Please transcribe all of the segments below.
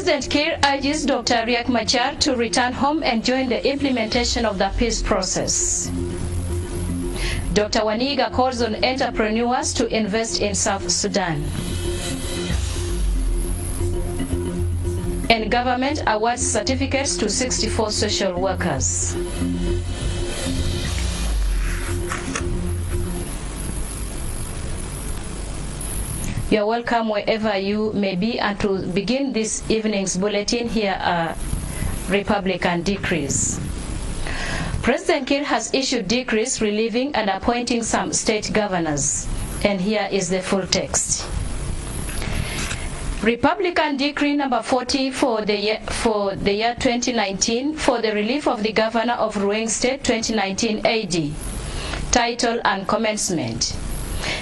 President Kiir urges Dr. Riek Machar to return home and join the implementation of the peace process. Dr. Waniga calls on entrepreneurs to invest in South Sudan. And government awards certificates to 64 social workers. You're welcome wherever you may be, and to begin this evening's bulletin, here are Republican decrees. President Kiir has issued decrees relieving and appointing some state governors, and here is the full text. Republican decree number 40 for the year 2019 for the relief of the governor of Ruang State 2019 AD. Title and commencement.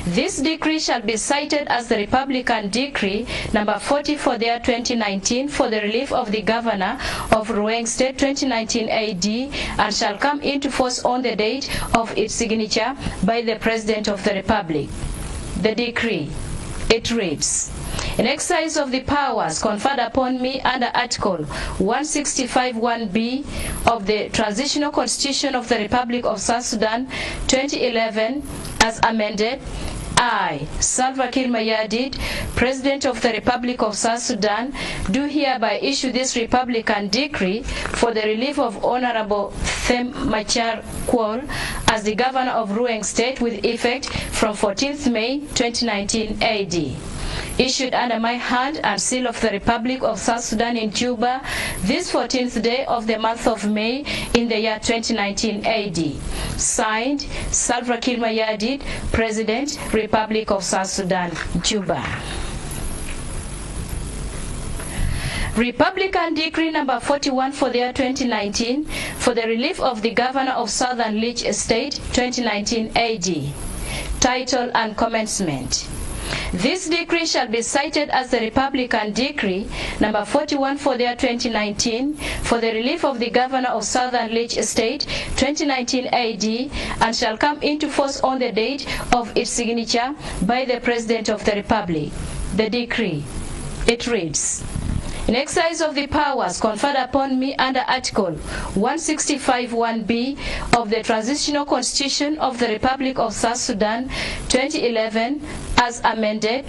This decree shall be cited as the Republican Decree number 40 for the year 2019 for the relief of the governor of Ruang State 2019 AD and shall come into force on the date of its signature by the President of the Republic. The decree, it reads: in exercise of the powers conferred upon me under Article 165(1)(b) of the Transitional Constitution of the Republic of South Sudan 2011 as amended, I, Salva Kiir Mayardit, President of the Republic of South Sudan, do hereby issue this Republican decree for the relief of Honorable Them Machar Kuol as the Governor of Ruang State with effect from 14th May 2019 AD. Issued under my hand and seal of the Republic of South Sudan in Juba, this 14th day of the month of May in the year 2019 AD. Signed, Salva Kiir Mayardit, President, Republic of South Sudan, Juba. Republican Decree number 41 for the year 2019 for the relief of the Governor of Southern Leach Estate 2019 AD. Title and commencement. This decree shall be cited as the Republican Decree number 41 for the year 2019 for the relief of the Governor of Southern Leach Estate 2019 AD and shall come into force on the date of its signature by the President of the Republic. The decree, it reads: in exercise of the powers conferred upon me under Article 165(1)(b) of the Transitional Constitution of the Republic of South Sudan 2011 as amended,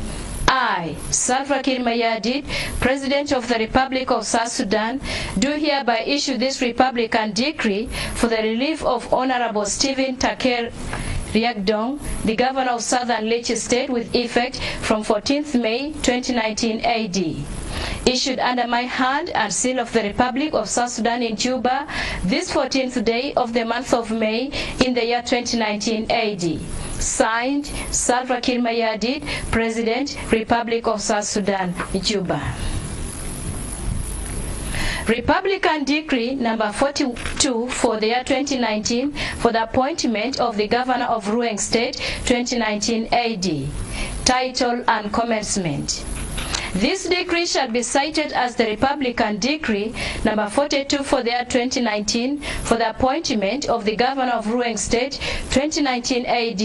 I, Salva Kiir Mayardit, President of the Republic of South Sudan, do hereby issue this Republican Decree for the relief of Honorable Stephen Taker Riagdong, the Governor of Southern Leach State with effect from 14th May 2019 AD. Issued under my hand and seal of the Republic of South Sudan in Juba, this 14th day of the month of May in the year 2019 AD. Signed, Salva Kiir Mayardit, President, Republic of South Sudan, Juba. Republican Decree number 42 for the year 2019 for the appointment of the Governor of Ruang State 2019 AD. Title and commencement. This decree shall be cited as the Republican Decree number 42 for the year 2019 for the appointment of the Governor of Ruang State 2019 AD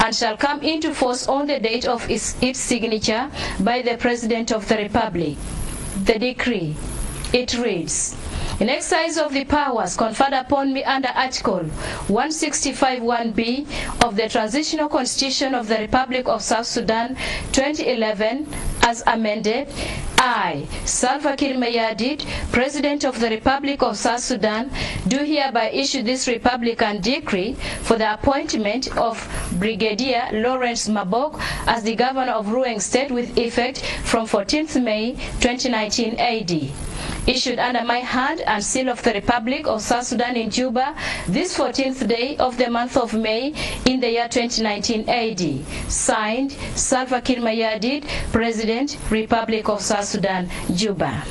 and shall come into force on the date of its signature by the President of the Republic. The decree, it reads: in exercise of the powers conferred upon me under Article 165(1)(b) of the Transitional Constitution of the Republic of South Sudan 2011 as amended, I, Salva Kiir Mayardit, President of the Republic of South Sudan, do hereby issue this Republican Decree for the appointment of Brigadier Lawrence Mabok as the Governor of Ruang State with effect from 14th May 2019 AD. Issued under my hand and seal of the Republic of South Sudan in Juba, this 14th day of the month of May in the year 2019 AD. Signed, Salva Kiir Mayardit, President, Republic of South Sudan, Juba.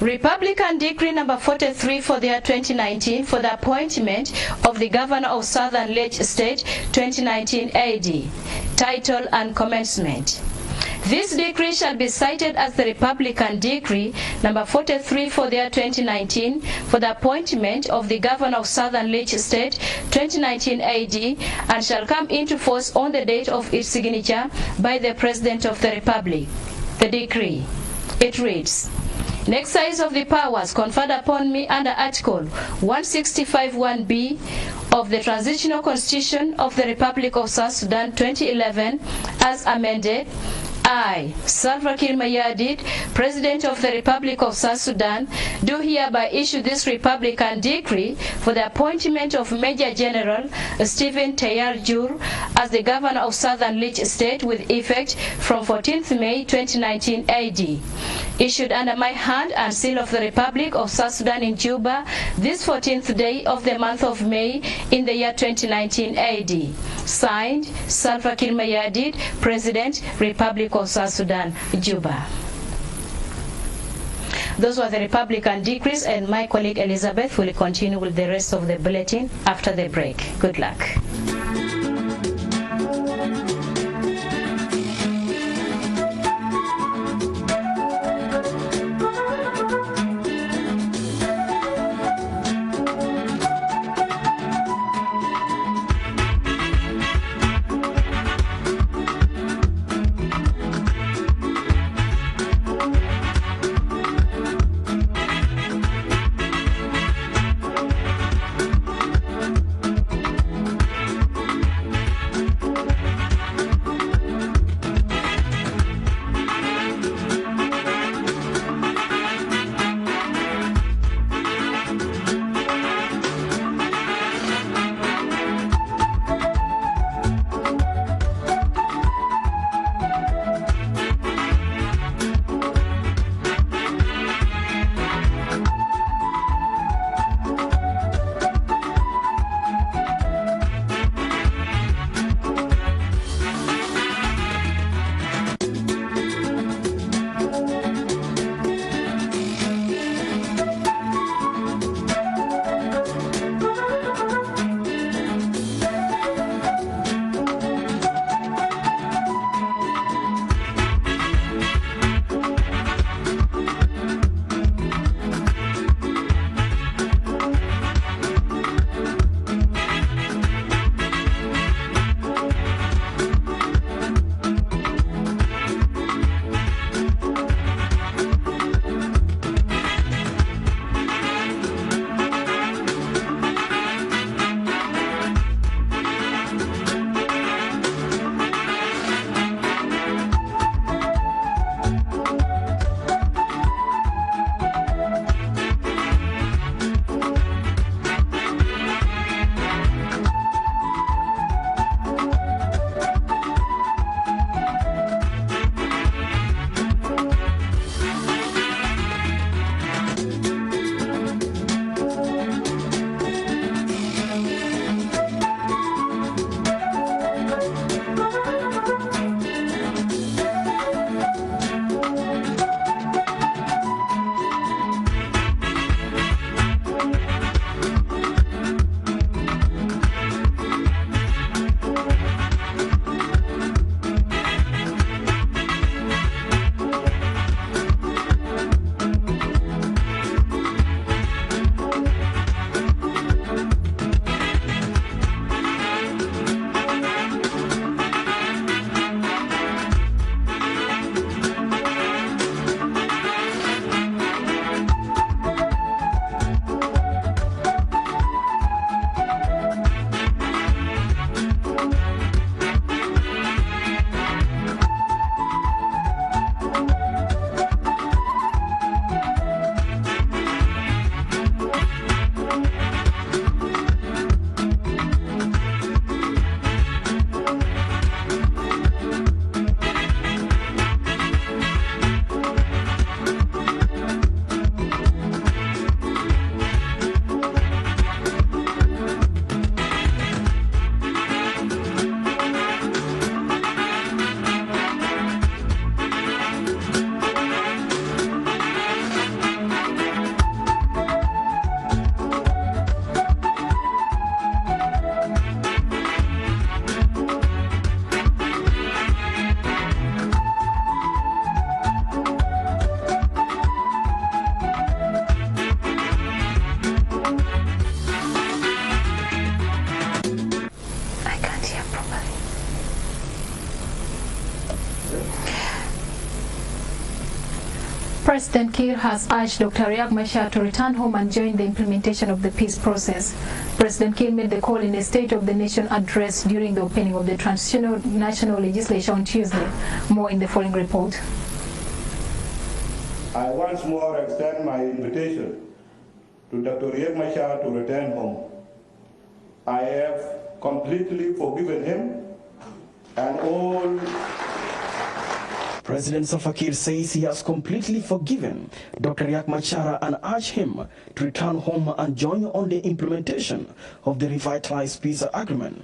Republican Decree number 43 for the year 2019 for the appointment of the Governor of Southern Leach State 2019 AD. Title and commencement. This decree shall be cited as the Republican Decree number 43 for the year 2019 for the appointment of the Governor of Southern Leach State 2019 AD and shall come into force on the date of its signature by the President of the Republic. the decree. It reads, in exercise of the powers conferred upon me under Article 165(1)(b) of the Transitional Constitution of the Republic of South Sudan 2011 as amended, I, Salva Kiir Mayardit, President of the Republic of South Sudan, do hereby issue this Republican decree for the appointment of Major General Stephen Tayar Jur as the Governor of Southern Leach State with effect from 14th May 2019 AD. Issued under my hand and seal of the Republic of South Sudan in Juba, this 14th day of the month of May in the year 2019 AD. Signed, Salva Kiir Mayardit, President, Republic of South Sudan, Juba. Those were the Republican decrees, and my colleague Elizabeth will continue with the rest of the bulletin after the break. Good luck. President Kiir has urged Dr. Riek Machar to return home and join the implementation of the peace process. President Kiir made the call in a State of the Nation address during the opening of the Transitional National Legislature on Tuesday. More in the following report. I once more extend my invitation to Dr. Riek Machar to return home. I have completely forgiven him and all. President Salva Kiir says he has completely forgiven Dr. Riek Machar and urged him to return home and join on the implementation of the revitalized peace agreement.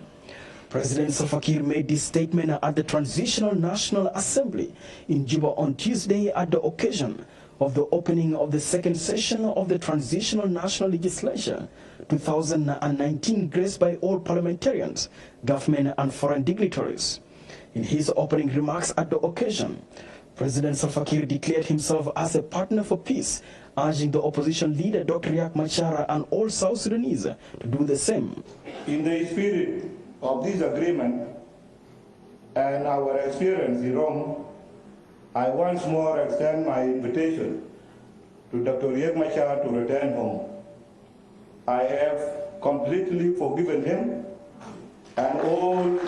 President Salva Kiir made this statement at the Transitional National Assembly in Juba on Tuesday at the occasion of the opening of the second session of the Transitional National Legislature 2019, graced by all parliamentarians, government and foreign dignitaries. In his opening remarks at the occasion, President Salva Kiir declared himself as a partner for peace, urging the opposition leader Dr. Riek Machar and all South Sudanese to do the same. In the spirit of this agreement and our experience in Rome, I once more extend my invitation to Dr. Riek Machar to return home. I have completely forgiven him and all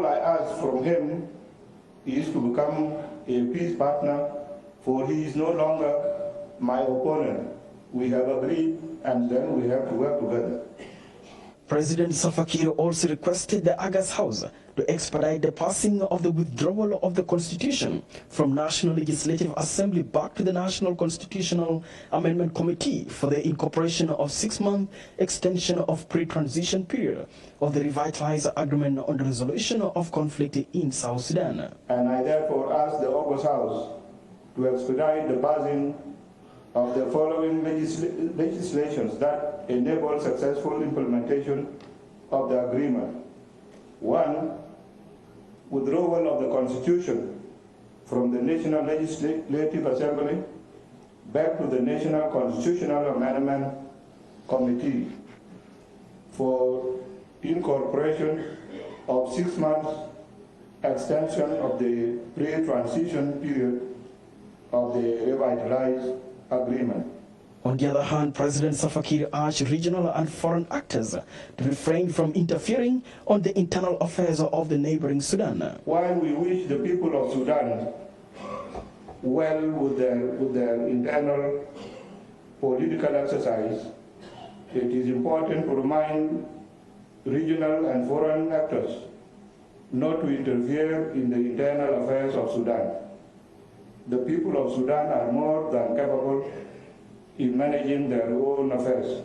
I ask from him is to become a peace partner, for he is no longer my opponent. We have agreed, and then we have to work together. President Salva Kiir also requested the Agas House to expedite the passing of the withdrawal of the Constitution from National Legislative Assembly back to the National Constitutional Amendment Committee for the incorporation of 6-month extension of pre-transition period of the revitalized agreement on the resolution of conflict in South Sudan. And I therefore ask the August House to expedite the passing of the following legislations that enable successful implementation of the agreement. 1. Withdrawal of the Constitution from the National Legislative Assembly back to the National Constitutional Amendment Committee for incorporation of 6 months extension of the pre-transition period of the revitalized agreement. On the other hand, President Salva Kiir urged regional and foreign actors to refrain from interfering on the internal affairs of the neighboring Sudan. While we wish the people of Sudan well with their internal political exercise, it is important to remind regional and foreign actors not to interfere in the internal affairs of Sudan. The people of Sudan are more than capable in managing their own affairs.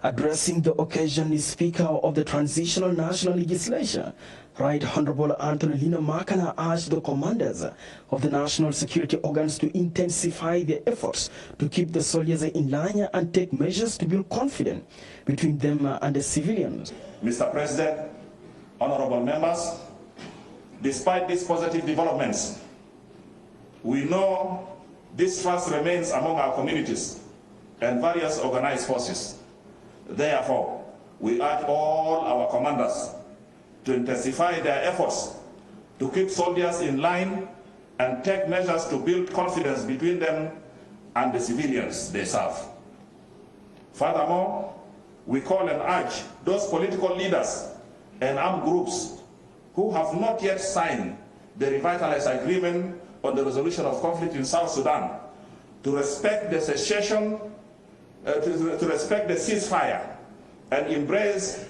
Addressing the occasion, the Speaker of the Transitional National Legislature, Right Honorable Anthony Lino Makana, urged the commanders of the national security organs to intensify their efforts to keep the soldiers in line and take measures to build confidence between them and the civilians. Mr. President, honorable members, despite these positive developments, we know distrust remains among our communities and various organized forces. Therefore, we urge all our commanders to intensify their efforts to keep soldiers in line and take measures to build confidence between them and the civilians they serve. Furthermore, we call and urge those political leaders and armed groups who have not yet signed the revitalized agreement on the resolution of conflict in South Sudan to respect the cessation, to respect the ceasefire and embrace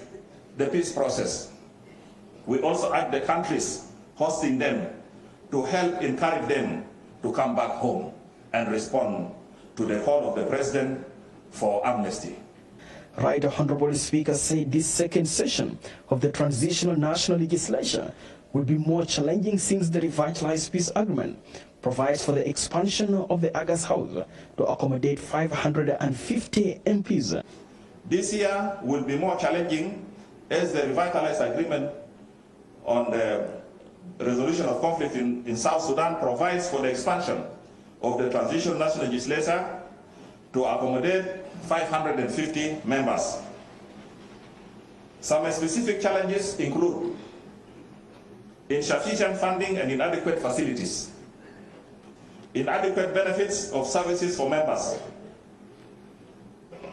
the peace process. We also urge the countries hosting them to help encourage them to come back home and respond to the call of the President for amnesty. Right Honorable Speaker said this second session of the Transitional National Legislature will be more challenging since the revitalized peace agreement provides for the expansion of the Agas House to accommodate 550 MPs. This year will be more challenging as the revitalized agreement on the resolution of conflict in South Sudan provides for the expansion of the Transitional National Legislature to accommodate 550 members. Some specific challenges include insufficient funding and inadequate facilities, inadequate benefits of services for members.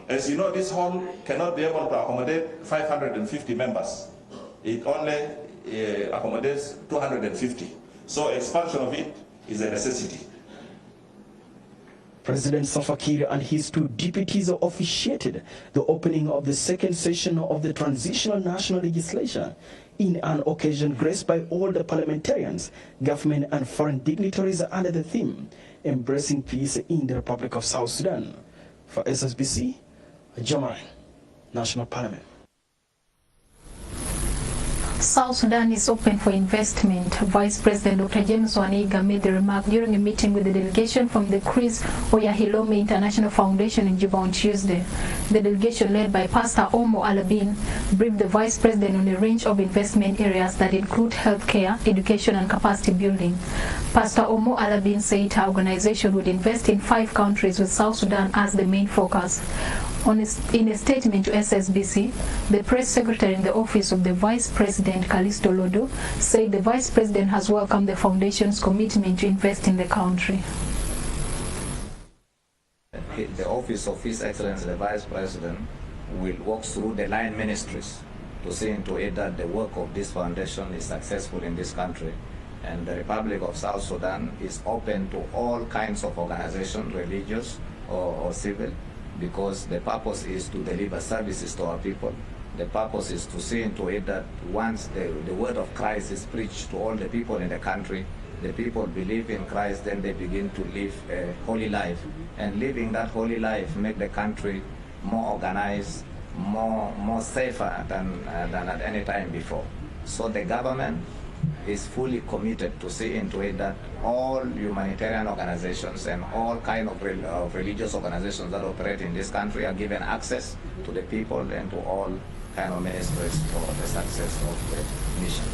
As you know, this hall cannot be able to accommodate 550 members. It only accommodates 250. So expansion of it is a necessity. President Salva Kiir and his two deputies officiated the opening of the second session of the Transitional National Legislature in an occasion graced by all the parliamentarians, government and foreign dignitaries under the theme, Embracing Peace in the Republic of South Sudan. For SSBC, Jomai, National Parliament. South Sudan is open for investment. Vice President Dr. James Waniga made the remark during a meeting with the delegation from the Chris Oyahilome International Foundation in Juba on Tuesday. The delegation, led by Pastor Omo Alabin, briefed the Vice President on a range of investment areas that include healthcare, education, and capacity building. Pastor Omo Alabin said her organization would invest in 5 countries with South Sudan as the main focus. In a statement to SSBC, the press secretary in the office of the Vice President, Kalisto Lodo, said the Vice President has welcomed the Foundation's commitment to invest in the country. The office of His Excellency the Vice President will walk through the line ministries to see into it that the work of this foundation is successful in this country. And the Republic of South Sudan is open to all kinds of organizations, religious or civil, because the purpose is to deliver services to our people. The purpose is to see into it that once the word of Christ is preached to all the people in the country, the people believe in Christ, then they begin to live a holy life. And living that holy life make the country more organized, more safer than at any time before. So the government is fully committed to see into it that all humanitarian organizations and all kind of religious organizations that operate in this country are given access to the people and to all kind of ministries for the success of the mission.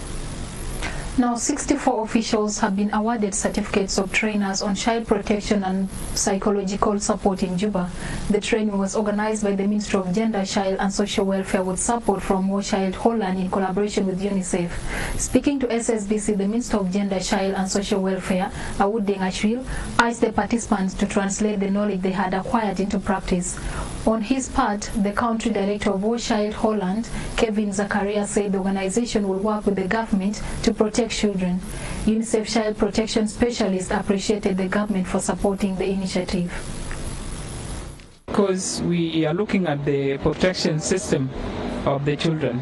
Now, 64 officials have been awarded certificates of trainers on child protection and psychological support in Juba. The training was organized by the Ministry of Gender, Child and Social Welfare with support from War Child Holland in collaboration with UNICEF. Speaking to SSBC, the Minister of Gender, Child and Social Welfare, Awudeng Ashwil, asked the participants to translate the knowledge they had acquired into practice. On his part, the country director of War Child Holland, Kevin Zakaria, said the organization will work with the government to protect children. UNICEF Child Protection Specialist appreciated the government for supporting the initiative. Because we are looking at the protection system of the children,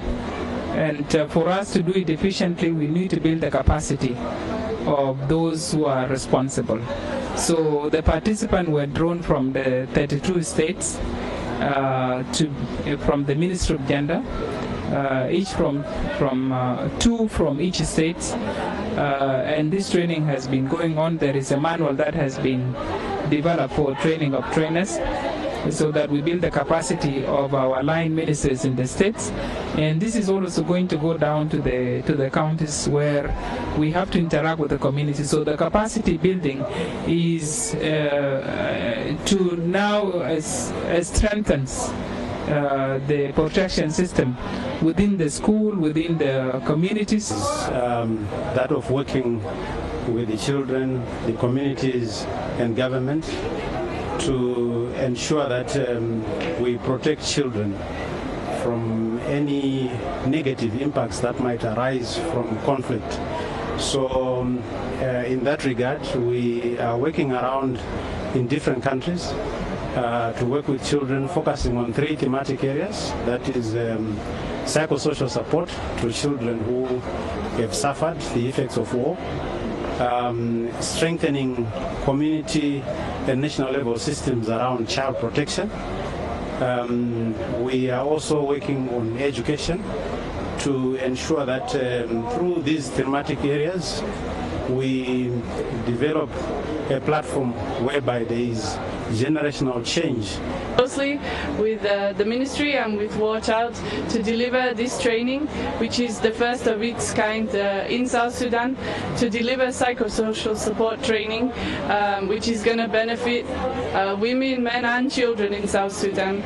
and for us to do it efficiently, we need to build the capacity of those who are responsible. So the participants were drawn from the 32 states, from the Ministry of Gender, each from 2 from each state, and this training has been going on. There is a manual that has been developed for training of trainers, so that we build the capacity of our line ministers in the states, and this is also going to go down to the counties where we have to interact with the community. So the capacity building is to now strengthens the protection system within the school, within the communities. That of working with the children, the communities and government to ensure that we protect children from any negative impacts that might arise from conflict. So in that regard, we are working around in different countries to work with children, focusing on 3 thematic areas. That is psychosocial support to children who have suffered the effects of war, strengthening community and national level systems around child protection. We are also working on education to ensure that through these thematic areas we develop a platform whereby there is generational change. Closely with the ministry and with War Child to deliver this training, which is the first of its kind in South Sudan, to deliver psychosocial support training, which is going to benefit women, men and children in South Sudan.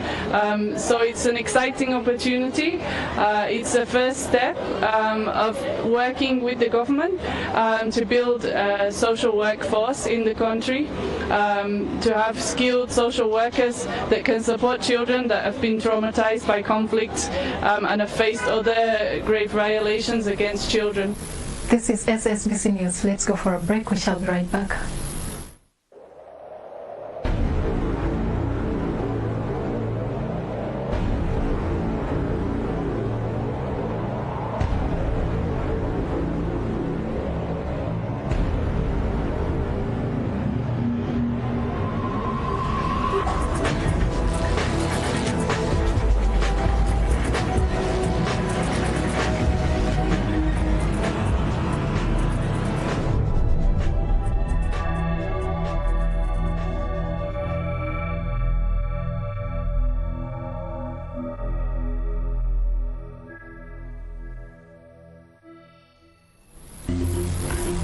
So it's an exciting opportunity. It's a first step of working with the government to build a social workforce in the country, to have skilled social workers that can support children that have been traumatized by conflict and have faced other grave violations against children. This is SSBC News. Let's go for a break. We shall be right back.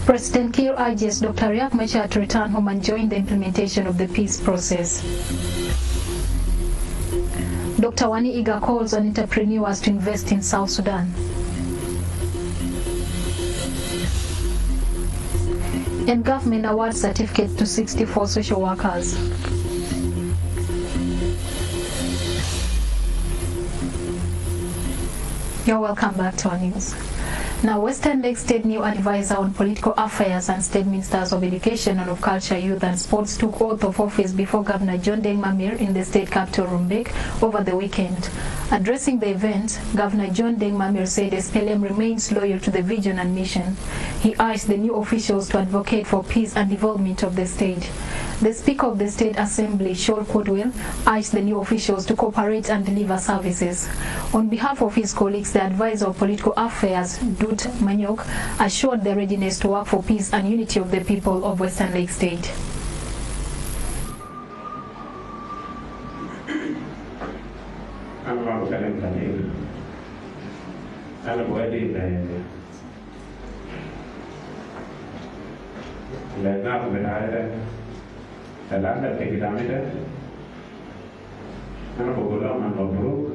President Kiir urges Dr. Riek Machar to return home and join the implementation of the peace process. Dr. Wani Iga calls on entrepreneurs to invest in South Sudan. And government awards certificates to 64 social workers. You're welcome back to our news. Now, Western Lake State new advisor on political affairs and state ministers of education and of culture, youth and sports took oath of office before Governor John Deng Mamir in the state capital Rumbek over the weekend. Addressing the event, Governor John Deng Mamir said SPLM remains loyal to the vision and mission. He urged the new officials to advocate for peace and development of the state. The Speaker of the State Assembly, Shoal Codwell, urged the new officials to cooperate and deliver services. On behalf of his colleagues, the advisor of political affairs, Dut Manyok, assured their readiness to work for peace and unity of the people of Western Lake State. العمل في كلامته أنا بقول لهم مبروك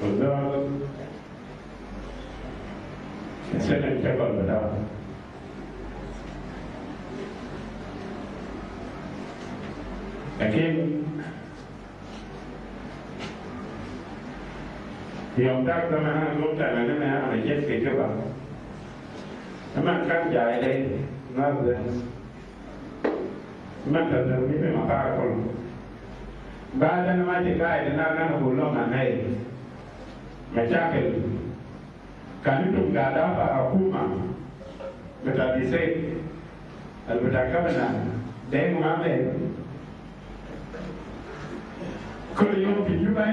والله السنة شغل بلا لكن يوم ذاك لما أنا قلت أنا جيت في جبهة ما كان جاي لي نازل ما تزرني بمقار كله بعد أنا ما جاي أنا أقول لهم أنا مشاكل كانتم قاعدة حكومة بتدريسات البتاكمنا دايم عامل كل يوم في جوبا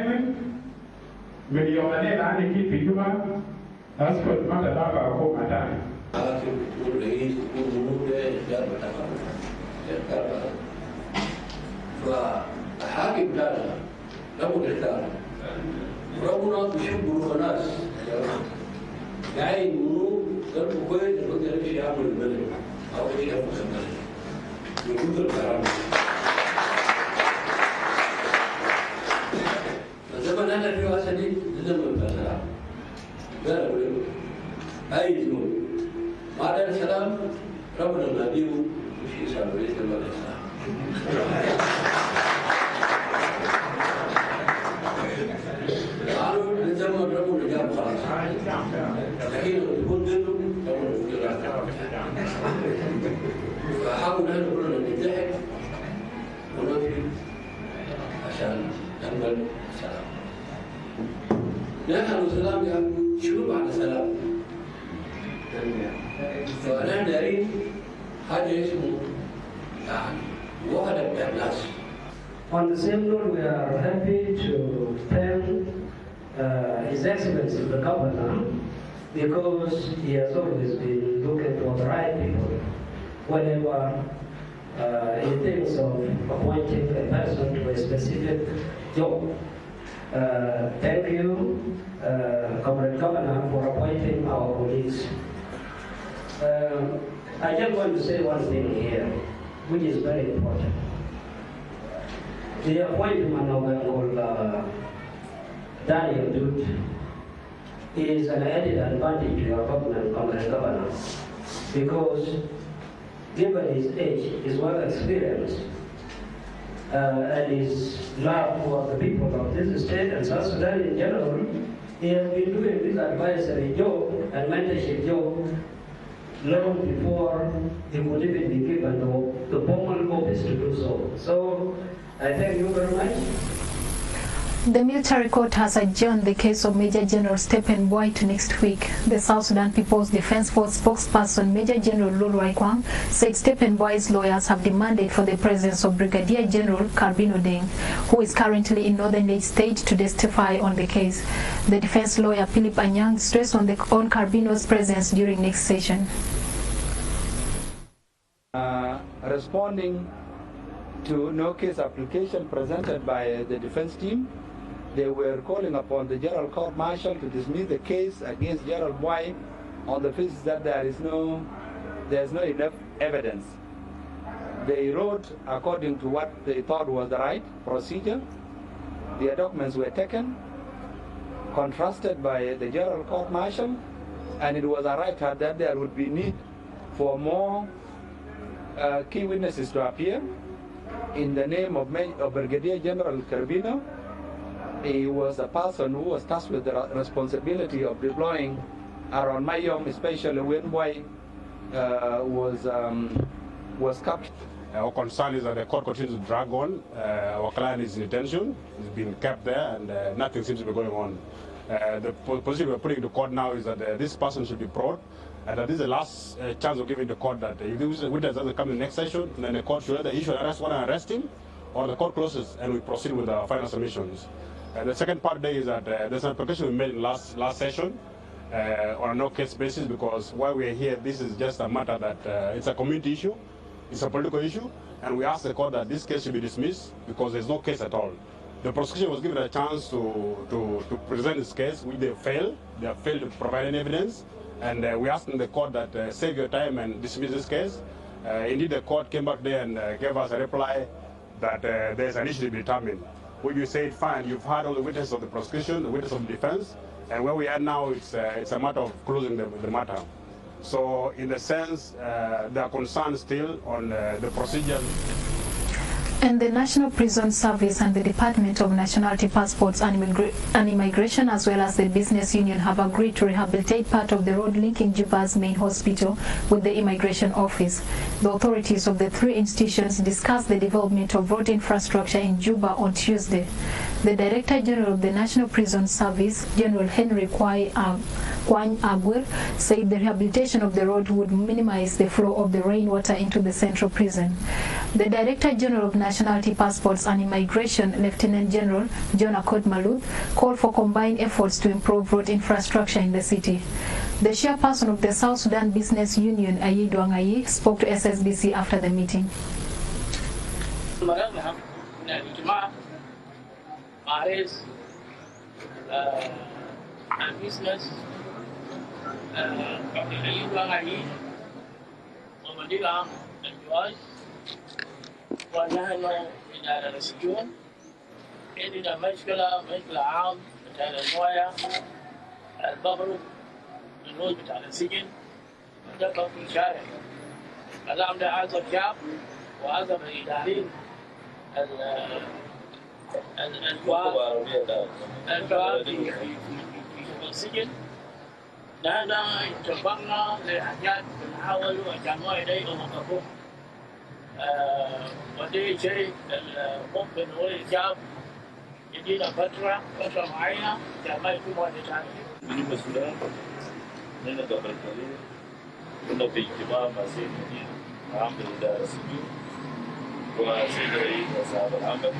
من يوم الليل أنا كيف في جوبا أسكت ما تدافع حكومة تاني تقول رئيس تقول منور إخلال بتاعنا فحاكم بتاعنا لابد اختار ربنا بيحب الناس يعني منور قلبه كويس يقدر يمشي يعمل البلد أو يمشي يعمل البلد من كثر الكلام فزمن أنا في واسدي لزمن بتاعنا لا أي زمن بعد السلام ربنا ناديه وشي يسأل وليس الله الإسلام قالوا لزمن ربنا جاب خلاص الحين يكون ذنه ربنا فحاولوا نحن كلنا نتحد ونفي عشان نقبل السلام نحن السلام يعني شنو بعد السلام؟ فأنا دارين حاجة اسمه يعني وحدة بين الناس. On the same note, we are happy to thank His Excellency the Governor because he has always been looking for the right people whenever in terms of appointing a person to a specific job. Thank you, Comrade Governor, for appointing our colleagues. I just want to say one thing here, which is very important. The appointment of Uncle Daniel Dude is an added advantage to your government, Comrade Governor, because given his age, his work experience, and his love for the people of this state and South Sudan in general, he has been doing this advisory job and mentorship job long before he would even be given the formal office to do so. So I thank you very much. The military court has adjourned the case of Major General Stephen Boy to next week. The South Sudan People's Defense Force spokesperson Major General Lulwai Kwang said Stephen Boy's lawyers have demanded for the presence of Brigadier General Carbino Deng, who is currently in Northern Lake State, to testify on the case. The defense lawyer Philip Anyang stressed on Carbino's presence during next session. Responding to no case application presented by the defense team, they were calling upon the General Court Martial to dismiss the case against General Boy on the basis that there's no enough evidence. They wrote according to what they thought was the right procedure. Their documents were taken, contrasted by the General Court Martial, and it was arrived at that there would be need for more key witnesses to appear in the name of Brigadier General Carbino. He was a person who was tasked with the responsibility of deploying around Mayom, especially when Boy was captured. Our concern is that the court continues to drag on. Our client is in detention. He's been kept there, and nothing seems to be going on. The position we're putting to court now is that this person should be brought, and that this is the last chance of giving the court that if the witness doesn't come in the next session, then the court should either issue an arrest warrant and arrest him, or the court closes and we proceed with our final submissions. The second part there is that there's an application we made in last session on a no-case basis, because while we're here, this is just a matter that it's a community issue, it's a political issue, and we asked the court that this case should be dismissed because there's no case at all. The prosecution was given a chance to present this case, which they failed. They have failed to provide any evidence, and we asked in the court that save your time and dismiss this case. Indeed, the court came back there and gave us a reply that there's an issue to be determined. When you said, fine, you've heard all the witnesses of the prosecution, the witnesses of the defense, and where we are now, it's a matter of closing the matter. So, in a sense, there are concerns still on the procedure. And the National Prison Service and the Department of Nationality, Passports and Immigration, as well as the business union, have agreed to rehabilitate part of the road linking Juba's main hospital with the immigration office. The authorities of the three institutions discussed the development of road infrastructure in Juba on Tuesday. The Director General of the National Prison Service, General Henry Kwai Agwir, said the rehabilitation of the road would minimize the flow of the rainwater into the central prison. The Director General of Nationality, Passports and Immigration, Lieutenant General John Akot Maluth, called for combined efforts to improve road infrastructure in the city. The chairperson of the South Sudan Business Union, Ayi Duangayi, spoke to SSBC after the meeting. Business ونحن إدارة السجون عندنا مشكلة عام بتاع الموية الببر النود بتاع السجن ده في شارع الأمر ده عزب شعب وعزب الإداريين الجواب في السجن نحن اتفقنا لحاجات بنحاول الجماعة دي ومقفوه ودي شيء ممكن هو الشعب يدينا فترة معينة عشان ما يكون واحد ثاني. جنوب السودان هنا قبل قليل كنا في اجتماع مع سيد مدير عام إدارة السجون وسيد رئيس أصحاب العمل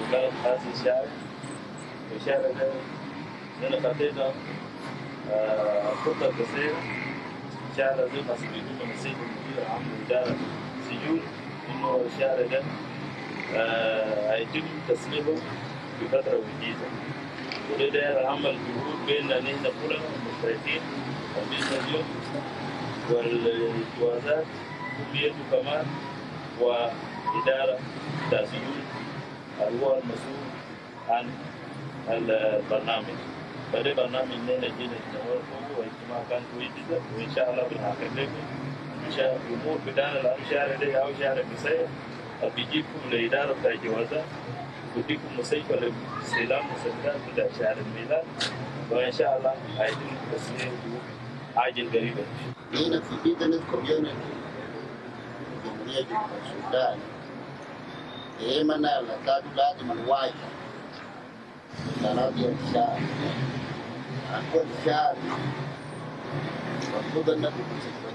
وكانت هذا الشارع والشارع ده هنا خطينا الخطة القصيرة شهر زي ما سمعتوا من السيد المدير العام لإدارة السجون إنه الشهر ده هيتم تسليمه بفترة وجيزة. وده داير عمل جهود بيننا نحن كلنا مشتركين وبين اليوم والجوازات وبيده كمان وإدارة السجون اللي هو المسؤول عن البرنامج. فده برنامج نحن جينا نتناول فوقه واجتماع كان كويس جدا وإن شاء الله بنحقق لكم الأمور بتاعنا لأن شهر ده أو شهر قصير بيجيبكم لإدارة بتاع الجوازات وديكم مستشفى لاستلام مسدات بتاع شهر الميلاد وإن شاء الله هيتم تسليمه عاجل قريبا. هنا في بيزنس كوميونتي جمهورية جنوب السودان دائما لازم الوعي لنادي الشعب أكون شعب المفروض أنه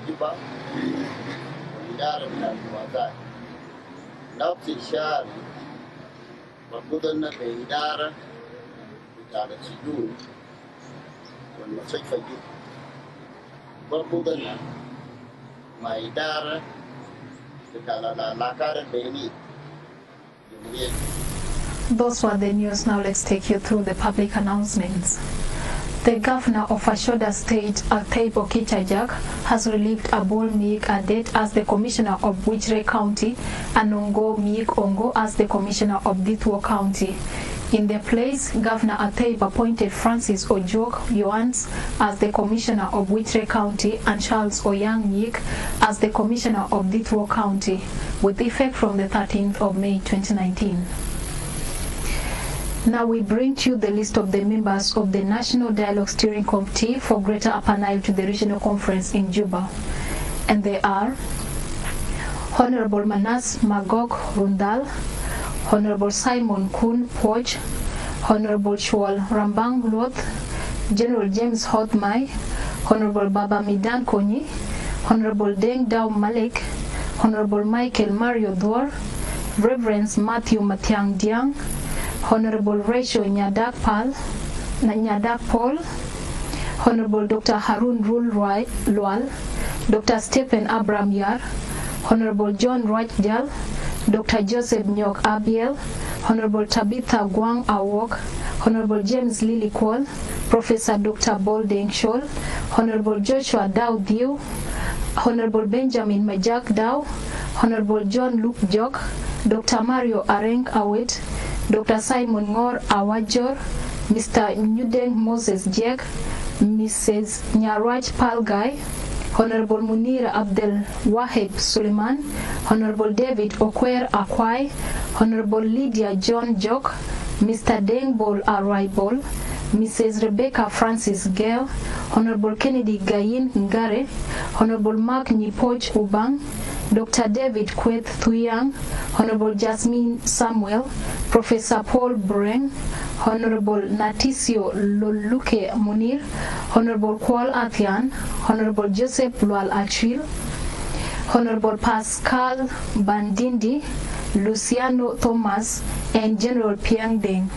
يجب والإدارة من الجوازات نفس الشعب المفروض أنه الإدارة بتاع السجون والمستشفى جدا المفروض أنه مع إدارة بتاع العلاقات البينية. Those were the news. Now let's take you through the public announcements. The governor of Ashoda State, Altaibo Kichajak, has relieved Abol Miik Adet as the commissioner of Wichre County and Ongo Miik Ongo as the commissioner of Dithwo County. In their place, Governor Altaibo appointed Francis Ojok Yoans as the commissioner of Wichre County and Charles Oyang Miik as the commissioner of Dithwo County, with effect from the 13th of May 2019. Now we bring to you the list of the members of the National Dialogue Steering Committee for Greater Upper Nile to the Regional Conference in Juba. And they are Honorable Manas Magog Rundal, Honorable Simon Kun Poch, Honorable Chwal Rambang Loth, General James Hodmai, Honorable Baba Midan Konyi, Honorable Deng Dao Malik, Honorable Michael Mario Dwar, Reverend Matthew Matiang Diang, Honorable Rachel Nyadak Paul, Honorable Dr. Harun Rul Lual, Dr. Stephen Abram Yar, Honorable John Rajjal, Dr. Joseph Nyok Abiel, Honorable Tabitha Guang Awok, Honorable James Lily Kwol, Professor Dr. Boldeng Shol, Honorable Joshua Dao Diu, Honorable Benjamin Majak Dao, Honorable John Luke Jok, Dr. Mario Areng Awit, Dr. Simon Ngor Awajor, Mr. Nyudeng Moses Jek, Mrs. Nyaraj Palgai, Honorable Munira Abdel Waheb Suleiman, Honorable David Okwer Akwai, Honorable Lydia John Jok, Mr. Dengbol Araibol, Mrs. Rebecca Francis Gale, Honorable Kennedy Gayin Ngare, Honorable Mark Nipoch Ubang, Dr. David Kweth Thuyang, Honorable Jasmine Samuel, Professor Paul Breng, Honorable Natisio Loluke Munir, Honorable Kwal Athian, Honorable Joseph Lual Achil, Honorable Pascal Bandindi, Luciano Thomas, and General Piang Deng.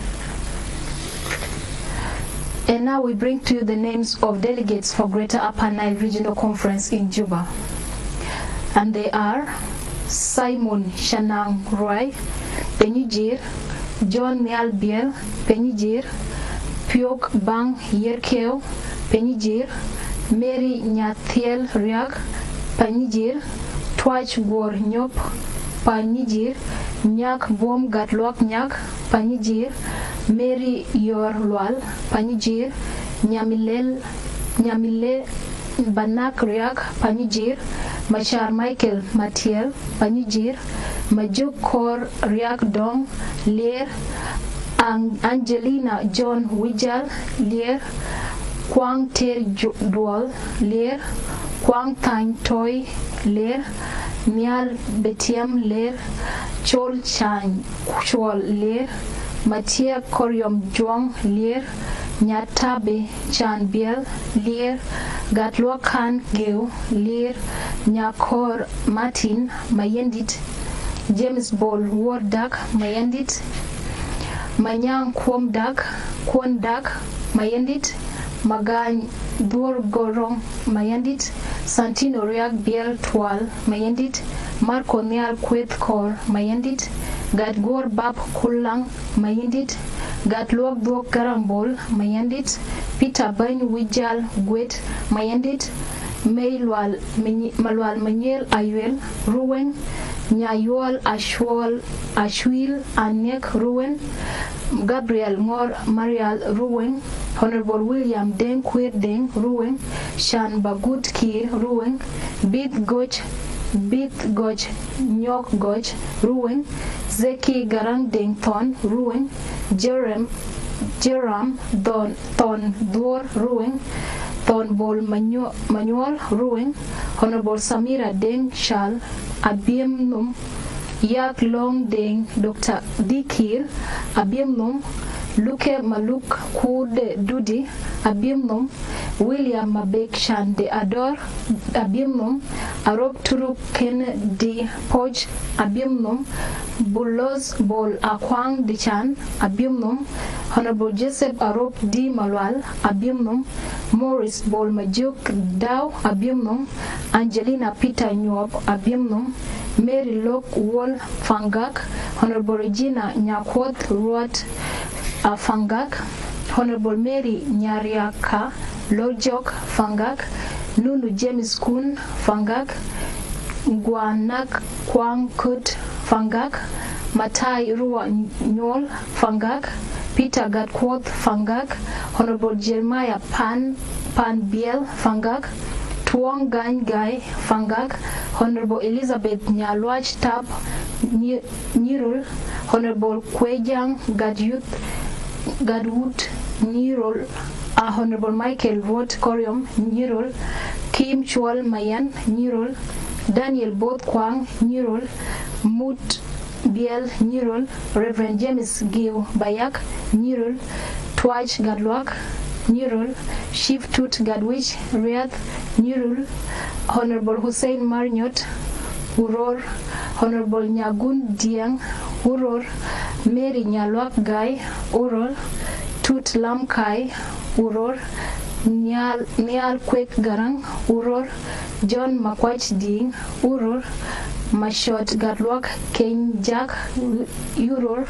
And now we bring to you the names of delegates for Greater Upper Nile Regional Conference in Juba. And they are Simon Shanang Roy, Penijir, John Nial Biel, Penijir, Pyok Bang Yerkeo, Penijir, Mary Nyathiel Riak, Penijir, Twach Gor Nyop, Penijir, Nyak Bom Gatlok Nyak, Penijir, Mary Yor Lwal, Penijir, Nyamile Banak Riak, Penijir, Machar Michael Matiel, Panijir, Majuk Kor Riak Dong, Lear, Angelina John Wijal, Lear, Kwang Ter Dual, Lear, Kwang Tang Toy, Lear, Nial Betiam, Lear, Chol Chan Chol, Lear, Matia Koryom Juang, Lear, Nyatabe Chan Biel, Lear, Gatlo Khan Geu, Lear, Nyakor Martin, Mayendit, James Ball Wardak, Mayendit, Manyang Kwom Dak, Kwon Dak, Mayendit, Magany Dur Gorong Mayandit, Santino Riak Biel Twal Mayandit, Marco Nial Kweth Kor Mayandit, Gadgor Bab Kulang Mayandit, Gatluak Duk Garambol Mayandit, Peter Bain Wijal Gwet Mayandit, Malwal Manuel Ayuel Ruwen, Nyayual Ashwil Anek Ruwen, Gabriel Ngor Marial Ruwen, Honorable William Deng Kwir Deng Ruwen, Shan Bagut Kir Ruwen, Bit Goch Nyok Goch Ruwen, Zeki Garang Deng Thon Ruwen, Jeram Thon Dwar Ruwen, Thon Bol Manuel Ruwen, Honorable Samira Deng Shal Abiem Num, Yak Long Deng Dr. Dikir Abiem Num, Luke Maluk Kude Dudi Abimnum, William Mabek Shan de Ador Abimnum, Arop Turuk Ken de Poj Abimnum, Bulos Bol Akwang de Chan Abimnum, Honorable Joseph Arop D Malwal Abimnum, Morris Bol Majuk Dow Abimnum, Angelina Peter Nyob Abimnum, Mary Lok Wall Fangak, Honorable Regina Nyakwot Ruat Fangak, Honorable Mary Nyariaka Lojok Fangak, Nunu James Kun Fangak, Guanak Kwang Kut Fangak, Matai Rua Nyol Fangak, Peter Gatkwot Fangak, Honorable Jeremiah Pan Biel Fangak, Tuong Gan Gai Fangak, Honorable Elizabeth Nyalwaj Tab Nirul, Honorable Kwejang Gadwood Nirul, Honorable Michael Vot Koryom Nirul, Kim Chwal Mayan Nirul, Daniel Both Kwang Nirul, Mut Biel Nirul, Reverend James Giu Bayak Nirul, Twaj Gadluak Nirul, Shiv Tut Gadwich Riyadh Nirul, Honorable Hussein Marnyot Uror, Honorable Nyagun Diang Uror, Mary Nyalwak Gai Uror, Tut Lam Kai Uror, Nial Kwek Garang Uror, John Makwach Ding Uror, Mashot Gatlwak Ken Jack Uror,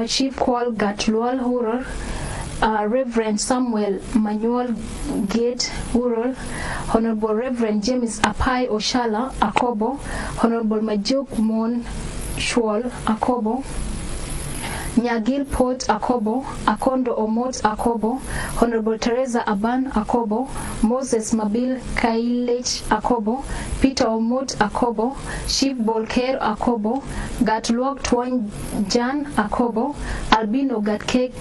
Chief Kwal Gatlual Uror, Reverend Samuel Manuel Gate Urol, Honorable Reverend James Apai Oshala Akobo, Honorable Majuk Mon Shwal Akobo, Nyagil Port Akobo, Akondo Omot Akobo, Honorable Teresa Aban Akobo, Moses Mabil Kailech Akobo, Peter Omot Akobo, Chief Bolker Akobo, Gatluok Twan Jan Akobo, Albino Gatkek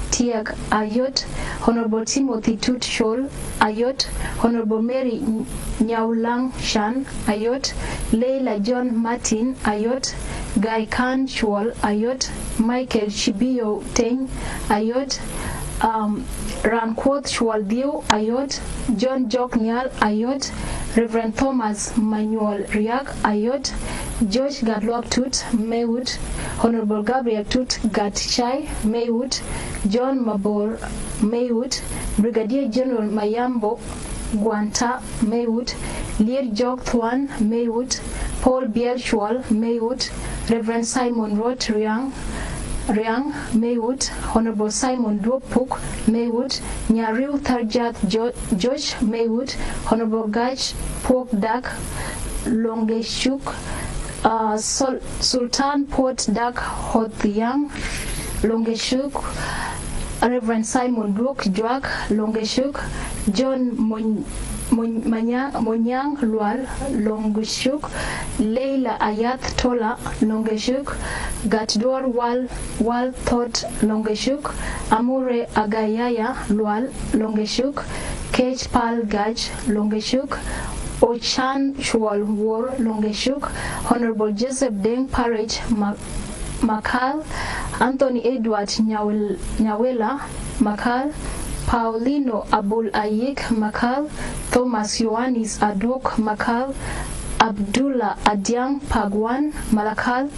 Tiag Ayot, Honorable Timothy Tut Shol Ayot, Honorable Mary Nyaulang Shan Ayot, Leila John Martin Ayot, Guy Khan Shwal Ayot, Michael Shibio Teng Ayot, Ranquoth Shwal Diu Ayot, John Jok Nyal Ayot, Reverend Thomas Manuel Riak Ayot, George Gadluak Tut Maywood, Honorable Gabriel Tut Gatchai Maywood, John Mabor Maywood, Brigadier General Mayambo Guanta Maywood, Lear Jok Thwan Maywood, Paul Biel Shwal Maywood, Reverend Simon Roth Riang Maywood, Honorable Simon Dwopuk Maywood, Nyariu Tharjat Josh Maywood, Honorable Gaj Pok Dak Longeshuk, Sultan Port Dak Hotyang Longeshuk, Reverend Simon Brook Jwak Longeshuk, John Monyang Lual Longeshuk, Leila Ayat Tola Longeshuk, Gatdor Wal Thot Longeshuk, Amure Agayaya Lual Longeshuk, Kech Pal Gaj Longeshuk, Ochan Shwal War Longeshuk, Honorable Joseph Deng Parage Makal, Anthony Edward Nyawela Makal, Paulino Abul Ayik Makal, Thomas Ioannis Adok Makal, Abdullah Adiang Pagwan Makal,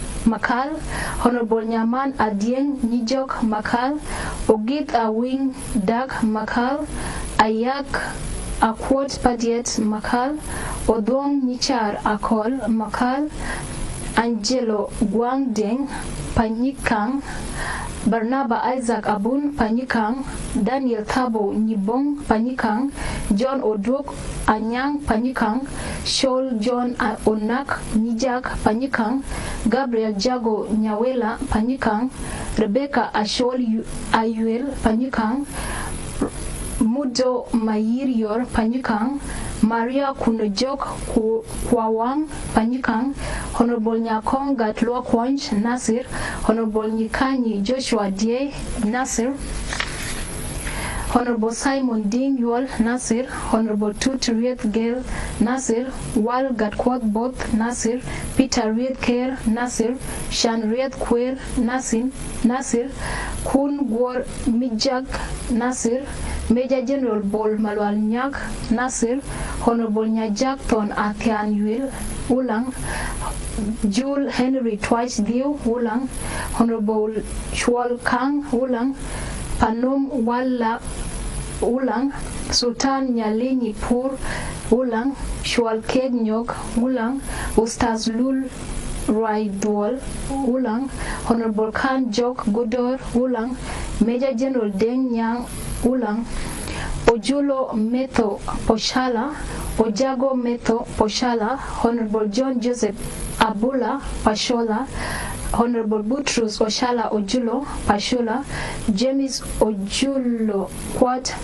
Honorable Nyaman Adieng Nijok Makal, Ogit Awing Dag Makal, Ayak Akwot Padiet Makal, Odong Nichar Akol Makal, Angelo Guangdeng Panyikang, Barnaba Isaac Abun Panyikang, Daniel Thabo Nibong Panyikang, John Odok Anyang Panyikang, Shol John Onak Nijak Panyikang, Gabriel Jago Nyawela Panyikang, Rebecca Ashol Ayuel Panyikang, Mudo Mayirior Panyikang, Maria Kunojok Kwawang Panyikang, Honorable Nyakong Gatlua Kwanch Nasir, Honorable Nyikanyi Joshua Die Nasir, Honorable Simon Ding Yual Nasir, Honorable Tut Riet Gel Nasir, Wal Gatkwat Both Nasir, Peter Riet Ker Nasir, Shan Riet Kwer Nasir, Kun Gwar Mijak Nasir, Major General Bol Malwal Nyak Nasir, Honorable Nyajak Ton Athian Yuil Ulang, Jul Henry Twice Dio Ulang, Honorable Chwal Kang Ulang, Panom Walla Ulang, Sultan Nyalini Pur Ulang, Shwal Keg Nyok Ulang, Ustaz Lul Raidwal Ulang, Honorable Khan Jok Gudor Ulang, Major General Deng Nyang Ulang, Ojulo Metho Poshala, Ojago Metho Poshala, Honorable John Joseph Abula Pashola, Honorable Butrus Oshala Ojulo Pashola, James Ojulo Kwat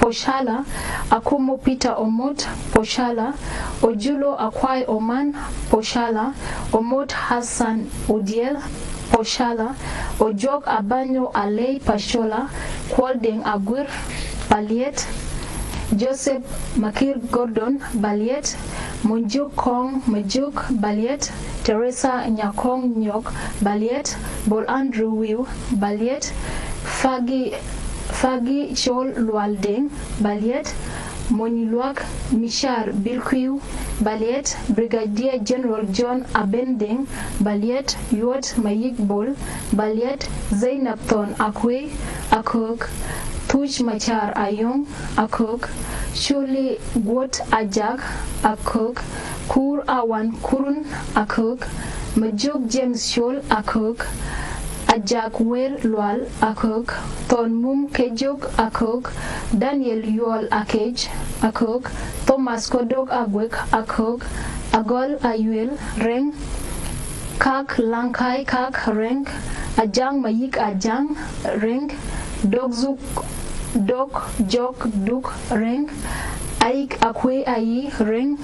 Poshala, Akumo Peter Omot Poshala, Ojulo Akwai Oman Poshala, Omot Hassan Udiel Poshala, Ojok Abanyo Alei Pashola, Kwaldeng Agur Baliet, Joseph Makir Gordon Baliet, Munjuk Kong Majuk Baliet, Teresa Nyakong Nyok Baliet, Bol Andrew Wiu Baliet, Fagi Chol Lualdeng Baliet, Moniluak Mishar Bilquiu Baliet, Brigadier General John Abendeng Baliet, Yuot Mayik Bol Baliet, Zainab Thon Akwe Akuk, Tuj Machar Ayong Akuk, Shuli Gwot Ajak Akuk, Kur Awan Kurun Akuk, Majuk James Shol Akuk, Ajak Wer Lual Akuk, Ton Mum Kejok Akuk, Daniel Yual Akej Akuk, Thomas Kodok Agwek Akuk, Agol Ayuel Reng, Kak Lankai Kak Reng, Ajang Mayik Ajang Reng, Dogzuk Dok Jok Duk Reng, Aik Akwe Ayi Reng,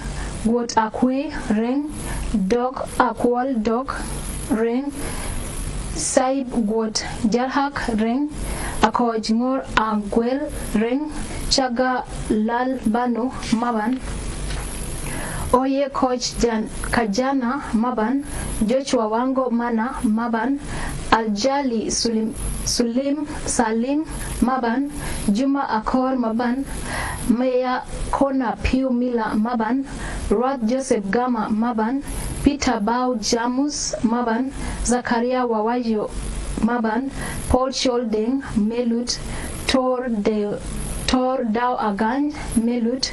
Gwot Akwe Reng, Dok Akwal Dok Reng, Saib Gwot Jarhak Reng, Akoj Ngor Angwel Reng, Chaga Lal Bano Maban, Oye Coach Kajana Maban, Joshua Wango Mana Maban, Aljali Salim Maban, Juma Akor Maban, Maya Kona Piu Mila Maban, Rod Joseph Gama Maban, Peter Bao Jamus Maban, Zakaria Wawajo Maban, Paul Sholding Melut, Tor Dao Agan Melut,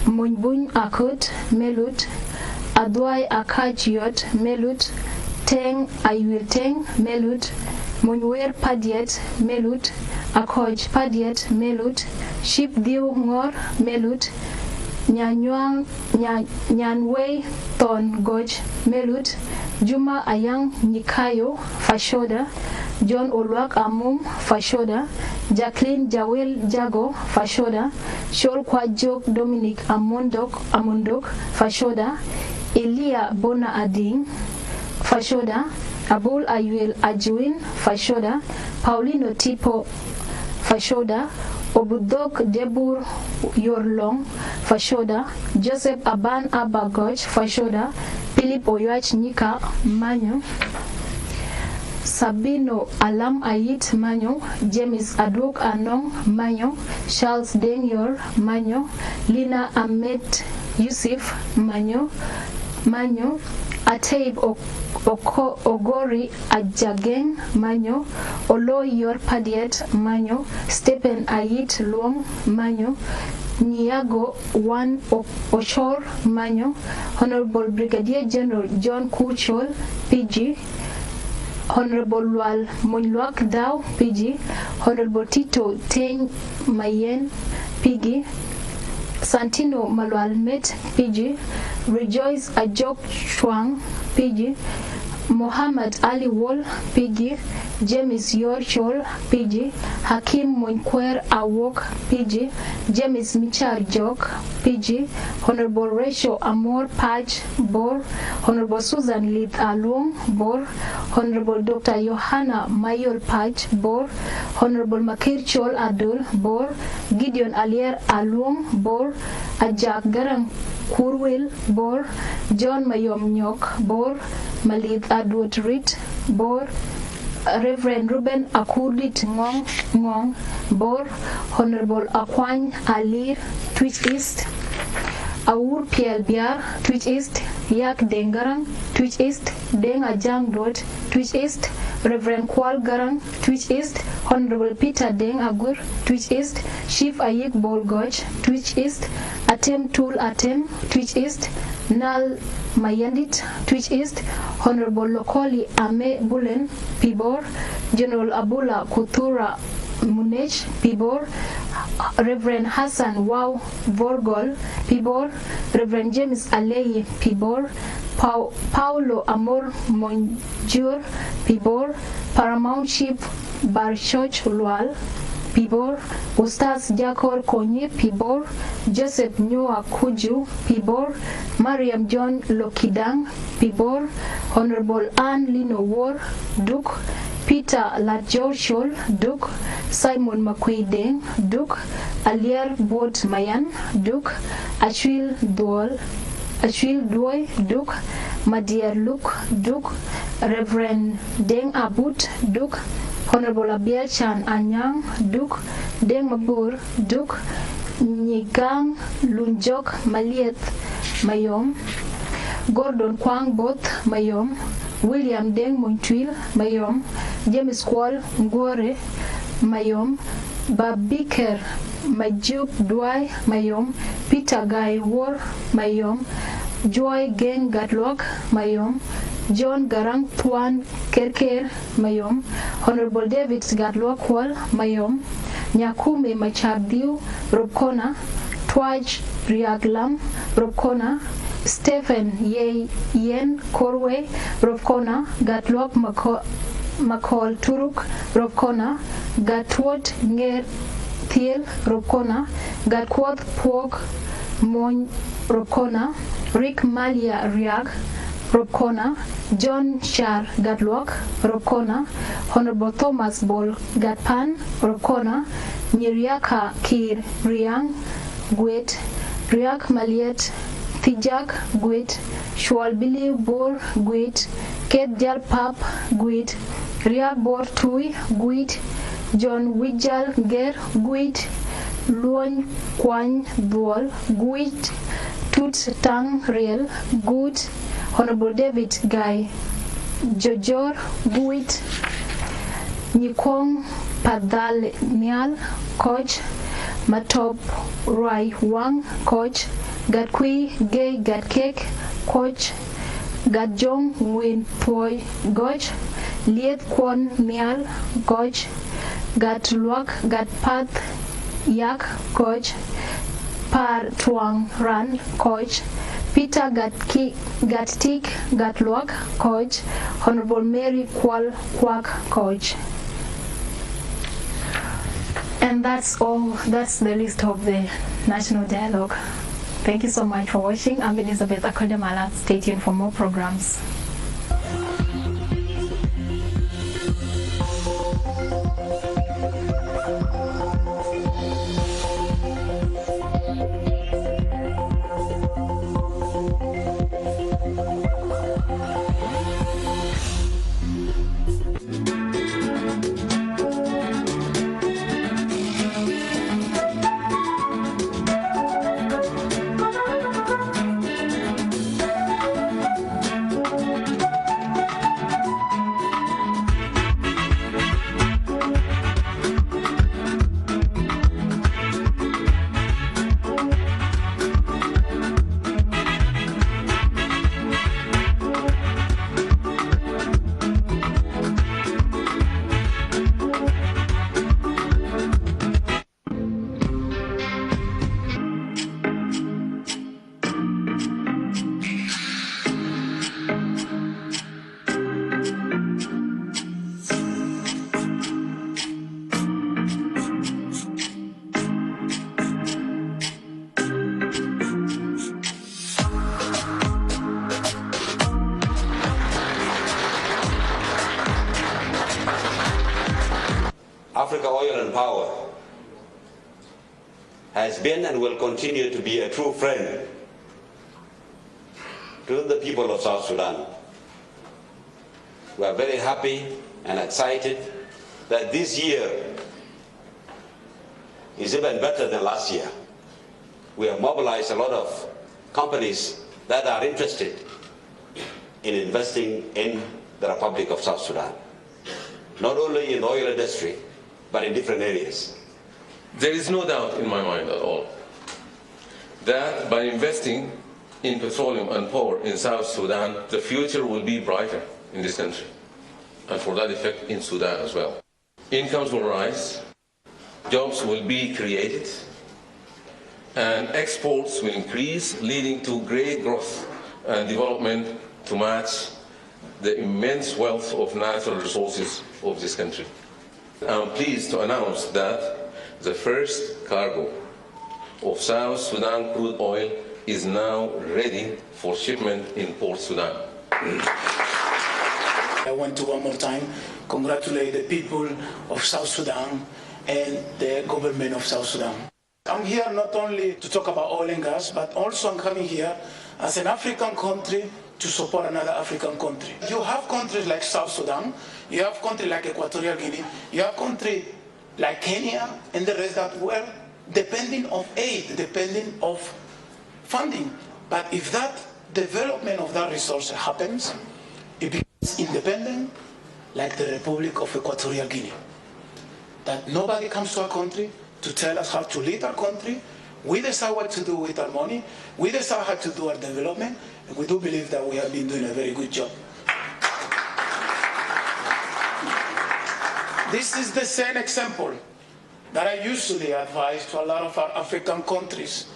Munbun Akut Melut, Adwai Akajiot Melut, Teng Ayuil Teng Melut, Munwer Padiet Melut, Akoj Padiet Melut, Ship Diu Ngor Melut, Nyanwei Ton Goj Melut, Juma Ayang Nikayo Fashoda, John Olwak Amum Fashoda, Jacqueline Jawel Jago Fashoda, Shol Kwajok Dominic Amundok Fashoda, Elia Bona Ading Fashoda, Abul Ayuel Ajuin Fashoda, Paulino Tipo Fashoda, Obudok Debur Yorlong Fashoda, Joseph Aban Abagoj Fashoda, Philip Oyuach Nika Manyo, Sabino Alam Ayit Manyo, James Aduk Anong Manyo, Charles Denyor Manyo, Lina Ahmed Yusuf Manyo, Manyo, Ataib Ogori Ajageng Manyo, Oloyor Padiet Manyo, Stephen Ayit Luong Manyo, Niago Wan Ochor Manyo, Honorable Brigadier General John Kuchol PG, Honorable Lual Munluak Dao PG, Honorable Tito Teng Mayen PG, Santino Malwalmet PG, Rejoice Ajok Chwang PG, Muhammad Ali Wall PG, James Yorchol PG, Hakim Munkwer Awok PG, James Michar Jok PG, Honorable Rachel Amor Paj Bor, Honorable Susan Lith Alung Bor, Honorable Dr. Johanna Mayol Paj Bor, Honorable Makirchol Adul Bor, Gideon Alier Alung Bor, Ajak Garang Kurwil Bor, John Mayom Nyok Bor, Malid Adwot Rit Bor, Reverend Ruben Akudit Ngong Bor, Honorable Akwany Alir Twitch East, Aur Piel Biar Twitch East, Yak Dengarang Twitch East, Deng Ajang Dot Twitch East, Reverend Kwal Garang Twitch East, Honorable Peter Deng Agur Twitch East, Chief Ayik Bolgoj Twitch East, Atem Tool Atem Twitch East, Nal Mayandit Twitch East, Honorable Lokoli Ame Bulen Pibor, General Abula Kutura Munech Pibor, Reverend Hassan Wow Vorgol Pibor, Reverend James Alei Pibor, Paulo Amor Monjur Pibor, Paramount Chief Barchoch Lual Pibor, Ustaz Jakor Konye Pibor, Joseph Nyoa Kuju Pibor, Mariam John Lokidang Pibor, Honorable Anne Lino War Duke, Peter Lajorshol Duke, Simon Makwideng Duke, Alier Bot Mayan Duke, Achil Dwoy Duke, Madier Luke Duke, Reverend Deng Abut Duke, Honorable Abiel Chan Anyang Duke, Deng Mabur Duke, Nyigang Lunjok Maliet Mayom, Gordon Kwang Both Mayom, William Deng Montwil Mayom, James Kwal Ngore Mayom, Babiker Majuk Dwai Mayom, Peter Guy War Mayom, Joy Geng Gatlok Mayom, John Garang Tuan Kerker Mayom, Honorable David Gatlok Wal Mayom, Nyakume Machabdiu Robkona, Twaj Riaglam Robkona, Stephen Yen Korwe Robkona, Gatlok Makol Turuk Robkona, Gatwot Nger Thiel Robkona, Gatkwot Pog Mon Robkona, Rick Malia Riag Robkona, John Shar Gatlok Robkona, Honorable Thomas Bol Gatpan Robkona, Nyiriaka Kir Riang Gwet, Riak Maliet Tijak Gwet, Shwalbili Bor Gwet, Ket Jal Pap Gwet, Riak Bor Tui Gwet, John Wijal Ger Gwet, Luon Kwan Duol Gwet, Tut Tang Riel Good, Honorable David Guy Jojor Gwet, Nikong Padal Nial Coach, Matop Rai Wang Coach, Gatkui Gay Gatkek Coach, Gadjong Win Poi Goch, Liet Kwon Nial Coach, Gatluak Gatpath Yak Coach, Par Tuang Ran Coach, Peter Gattik Gatluak Coach, Honorable Mary Kwal Kwak Coach. And that's all. That's the list of the National Dialogue. Thank you so much for watching. I'm Elizabeth Akodemala. Stay tuned for more programs. Africa Oil and Power has been and will continue to be a true friend to the people of South Sudan. We are very happy and excited that this year is even better than last year. We have mobilized a lot of companies that are interested in investing in the Republic of South Sudan, not only in the oil industry, but in different areas. There is no doubt in my mind at all that by investing in petroleum and power in South Sudan, the future will be brighter in this country, and for that effect in Sudan as well. Incomes will rise, jobs will be created, and exports will increase, leading to great growth and development to match the immense wealth of natural resources of this country. I'm pleased to announce that the first cargo of South Sudan crude oil is now ready for shipment in Port Sudan. I want to one more time congratulate the people of South Sudan and the government of South Sudan. I'm here not only to talk about oil and gas, but also I'm coming here as an African country to support another African country. You have countries like South Sudan, you have countries like Equatorial Guinea, you have countries like Kenya and the rest that were depending on aid, depending on funding. But if that development of that resource happens, it becomes independent, like the Republic of Equatorial Guinea. That nobody comes to our country to tell us how to lead our country. We decide what to do with our money. We decide how to do our development. And we do believe that we have been doing a very good job. This is the same example that I usually advise to a lot of our African countries,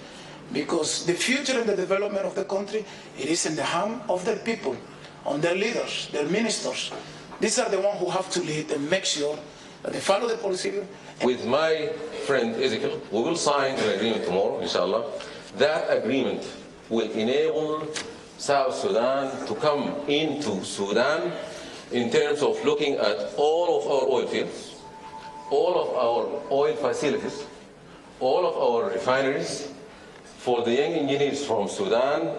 because the future and the development of the country, it is in the hand of their people, on their leaders, their ministers. These are the ones who have to lead and make sure that they follow the policy. With my friend Ezekiel, we will sign an agreement tomorrow, inshallah. That agreement will enable South Sudan to come into Sudan in terms of looking at all of our oil fields, all of our oil facilities, all of our refineries, for the young engineers from Sudan,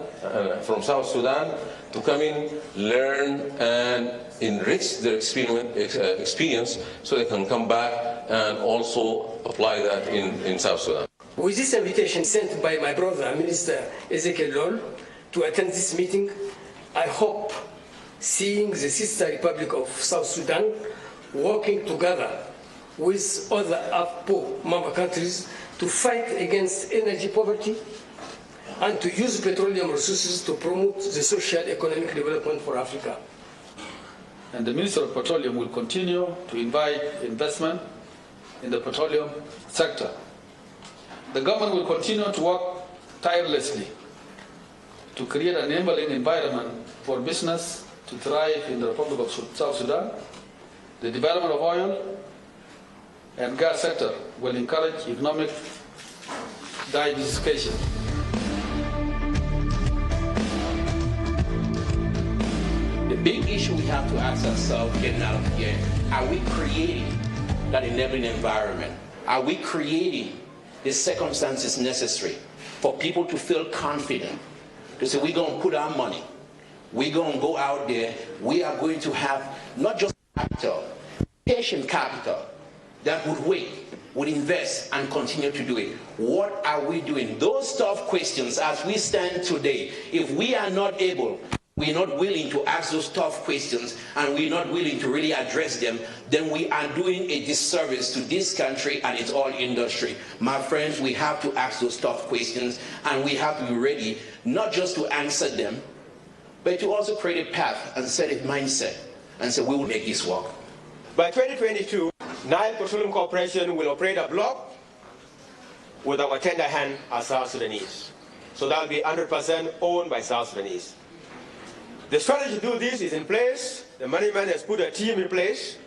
from South Sudan, to come in, learn, and enrich their experience so they can come back and also apply that in South Sudan. With this invitation sent by my brother, Minister Ezekiel Lol, to attend this meeting, I hope seeing the sister Republic of South Sudan working together with other AFPO member countries to fight against energy poverty and to use petroleum resources to promote the social economic development for Africa. And the Minister of Petroleum will continue to invite investment in the petroleum sector. The government will continue to work tirelessly to create an enabling environment for business to thrive in the Republic of South Sudan. The development of oil and gas sector will encourage economic diversification. The big issue we have to ask ourselves getting out of here, are we creating that enabling environment? Are we creating the circumstances necessary for people to feel confident to say we're going to put our money, we're going to go out there, we are going to have not just capital, patient capital that would wait, would invest and continue to do it. What are we doing? Those tough questions as we stand today, if we are not able, we're not willing to ask those tough questions and we're not willing to really address them, then we are doing a disservice to this country and its oil industry. My friends, we have to ask those tough questions and we have to be ready not just to answer them, but to also create a path and set a mindset and say we will make this work. By 2022, Nile Petroleum Corporation will operate a block with our tender hand as South Sudanese. So that will be 100% owned by South Sudanese. The strategy to do this is in place. The management has put a team in place.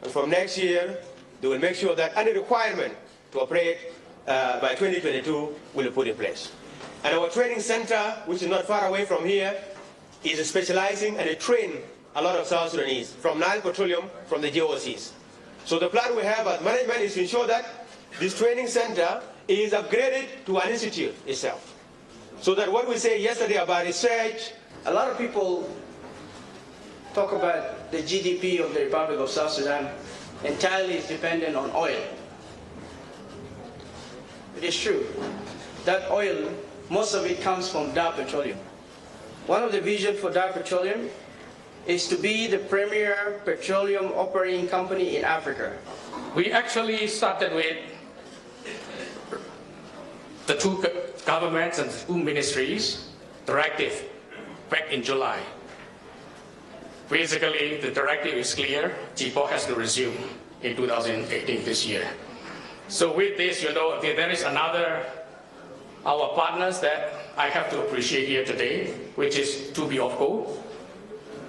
And from next year, they will make sure that any requirement to operate by 2022 will be put in place. And our training center, which is not far away from here, is specializing and they train a lot of South Sudanese from Nile Petroleum, from the GOCs. So the plan we have as management is to ensure that this training center is upgraded to an institute itself. So that what we said yesterday about research, a lot of people talk about the GDP of the Republic of South Sudan entirely is dependent on oil. It is true that oil, most of it comes from Dar Petroleum. One of the visions for Dar Petroleum is to be the premier petroleum operating company in Africa. We actually started with the two governments and two ministries directive back in July. Basically, the directive is clear. GPO has to resume in 2018 this year. So with this, you know, there is another, our partners that I have to appreciate here today, which is 2B OFCO.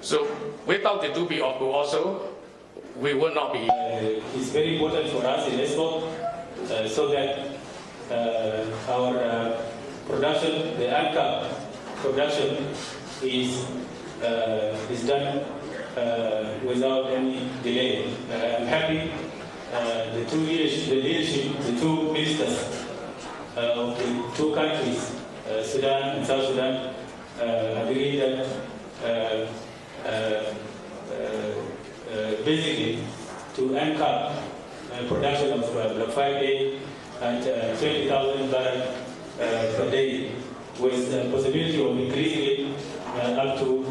So without the 2B OFCO also, we will not be. It's very important for us in ESCO so that our production, the ANCAP production is done without any delay. I'm happy the leadership, the two ministers of the two countries, Sudan and South Sudan, agreed that basically to ANCAP production of Block 5A at 20,000 barrels per day, with the possibility of increasing it up to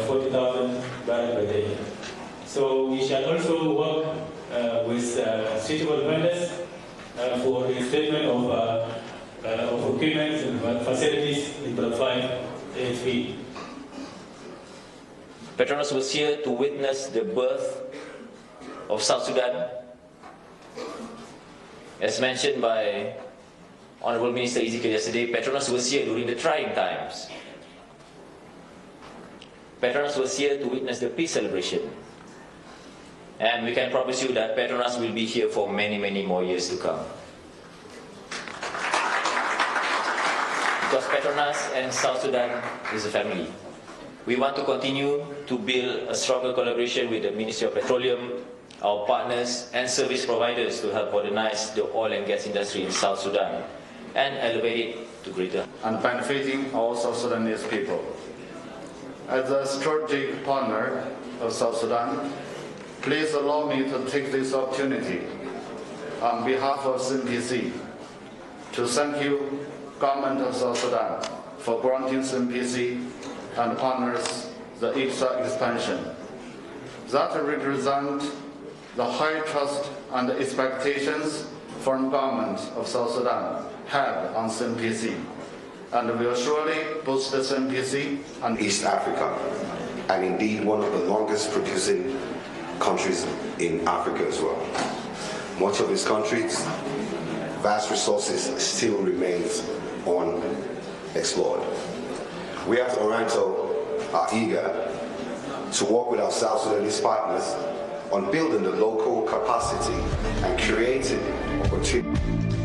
40,000 barrels per day. So we shall also work with suitable vendors for the replacement of equipment and facilities in Block 5 AHP. Petronas was here to witness the birth of South Sudan. As mentioned by Honorable Minister Ezekiel yesterday, Petronas was here during the trying times. Petronas was here to witness the peace celebration. And we can promise you that Petronas will be here for many, many more years to come. Because Petronas and South Sudan is a family. We want to continue to build a stronger collaboration with the Ministry of Petroleum, our partners and service providers to help modernize the oil and gas industry in South Sudan and elevate it to greater. And benefiting all South Sudanese people. As a strategic partner of South Sudan, please allow me to take this opportunity on behalf of SSBC to thank you, Government of South Sudan, for granting SSBC and partners the extra expansion. That represents the high trust and expectations from Government of South Sudan have on SSBC, and will surely boost the SSBC and East Africa, and indeed one of the longest producing countries in Africa as well. Much of its countries, vast resources still remains unexplored. We at Oriental are eager to work with our South Sudanese partners on building the local capacity and creating opportunities.